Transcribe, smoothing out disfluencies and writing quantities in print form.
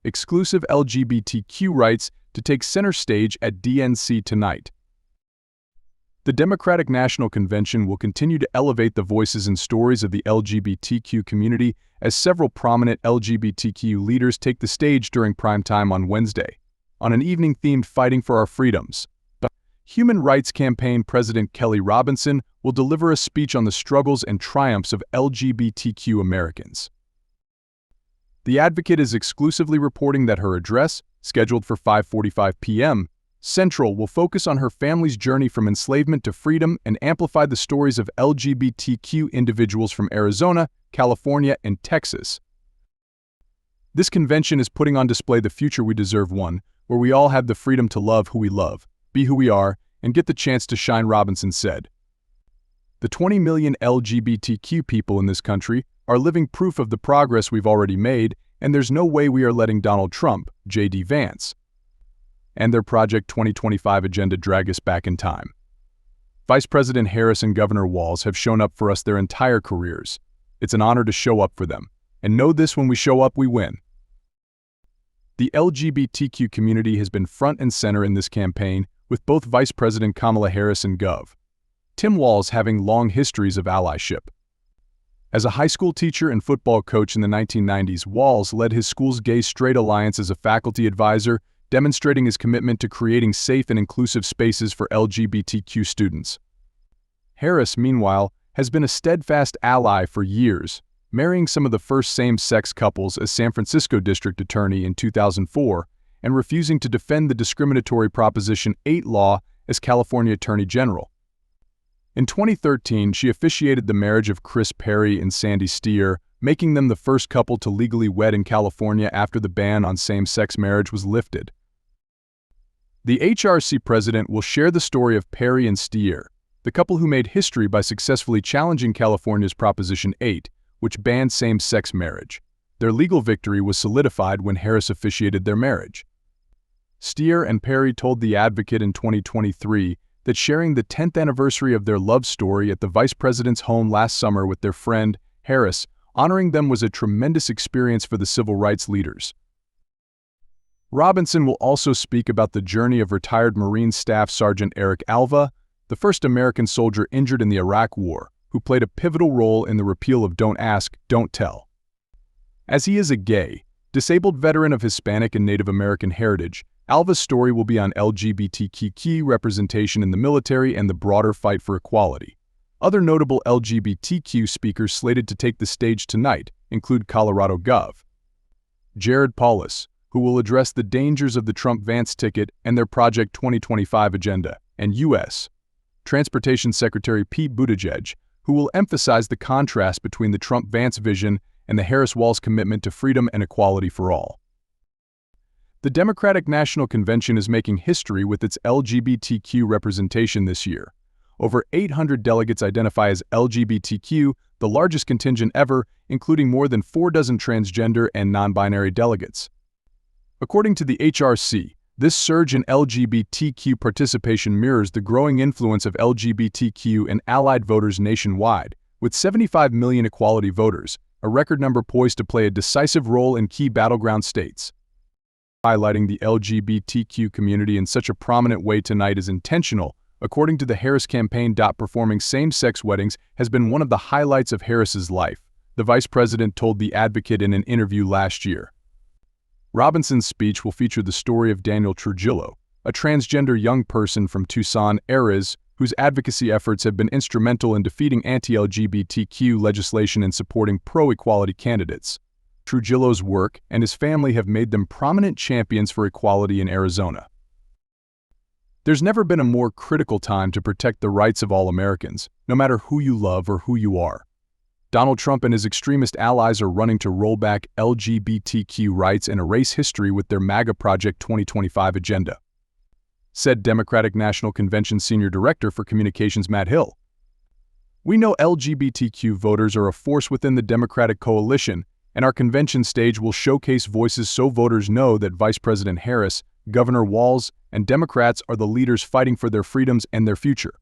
exclusive LGBTQ rights to take center stage at DNC tonight. The Democratic National Convention will continue to elevate the voices and stories of the LGBTQ community as several prominent LGBTQ leaders take the stage during prime time on Wednesday, on an evening themed Fighting for Our Freedoms. Human Rights Campaign President Kelly Robinson will deliver a speech on the struggles and triumphs of LGBTQ Americans. The Advocate is exclusively reporting that her address, scheduled for 5:45 p.m. Central, will focus on her family's journey from enslavement to freedom and amplify the stories of LGBTQ individuals from Arizona, California, and Texas. This convention is putting on display the future we deserve, one where we all have the freedom to love who we love, be who we are, and get the chance to shine, Robinson said. The 20 million LGBTQ people in this country are living proof of the progress we've already made, and there's no way we are letting Donald Trump, J.D. Vance, and their Project 2025 agenda drag us back in time. Vice President Harris and Governor Walz have shown up for us their entire careers. It's an honor to show up for them. And know this, when we show up, we win. The LGBTQ community has been front and center in this campaign, with both Vice President Kamala Harris and Gov. Tim Walz having long histories of allyship. As a high school teacher and football coach in the 1990s, Walz led his school's Gay Straight Alliance as a faculty advisor, demonstrating his commitment to creating safe and inclusive spaces for LGBTQ students. Harris, meanwhile, has been a steadfast ally for years, marrying some of the first same-sex couples as San Francisco District Attorney in 2004 and refusing to defend the discriminatory Proposition 8 law as California Attorney General. In 2013, she officiated the marriage of Chris Perry and Sandy Steer, making them the first couple to legally wed in California after the ban on same-sex marriage was lifted. The HRC president will share the story of Perry and Steer, the couple who made history by successfully challenging California's Proposition 8, which banned same-sex marriage. Their legal victory was solidified when Harris officiated their marriage. Steer and Perry told The Advocate in 2023 that sharing the 10th anniversary of their love story at the vice president's home last summer with their friend, Harris, honoring them was a tremendous experience for the civil rights leaders. Robinson will also speak about the journey of retired Marine Staff Sergeant Eric Alva, the first American soldier injured in the Iraq War, who played a pivotal role in the repeal of Don't Ask, Don't Tell. As he is a gay, disabled veteran of Hispanic and Native American heritage, Alva's story will be on LGBTQ representation in the military and the broader fight for equality. Other notable LGBTQ speakers slated to take the stage tonight include Colorado Gov. Jared Polis, who will address the dangers of the Trump-Vance ticket and their Project 2025 agenda, and U.S. Transportation Secretary Pete Buttigieg, who will emphasize the contrast between the Trump-Vance vision and the Harris-Walz commitment to freedom and equality for all. The Democratic National Convention is making history with its LGBTQ representation this year. Over 800 delegates identify as LGBTQ, the largest contingent ever, including more than 4 dozen transgender and non-binary delegates. According to the HRC, this surge in LGBTQ participation mirrors the growing influence of LGBTQ and allied voters nationwide, with 75 million equality voters, a record number poised to play a decisive role in key battleground states. Highlighting the LGBTQ community in such a prominent way tonight is intentional. According to the Harris campaign, performing same-sex weddings has been one of the highlights of Harris's life, the vice president told The Advocate in an interview last year. Robinson's speech will feature the story of Daniel Trujillo, a transgender young person from Tucson, Arizona, whose advocacy efforts have been instrumental in defeating anti-LGBTQ legislation and supporting pro-equality candidates. Trujillo's work and his family have made them prominent champions for equality in Arizona. There's never been a more critical time to protect the rights of all Americans, no matter who you love or who you are. Donald Trump and his extremist allies are running to roll back LGBTQ rights and erase history with their MAGA Project 2025 agenda, said Democratic National Convention Senior Director for Communications Matt Hill. We know LGBTQ voters are a force within the Democratic coalition, and our convention stage will showcase voices so voters know that Vice President Harris, Governor Walz, and Democrats are the leaders fighting for their freedoms and their future.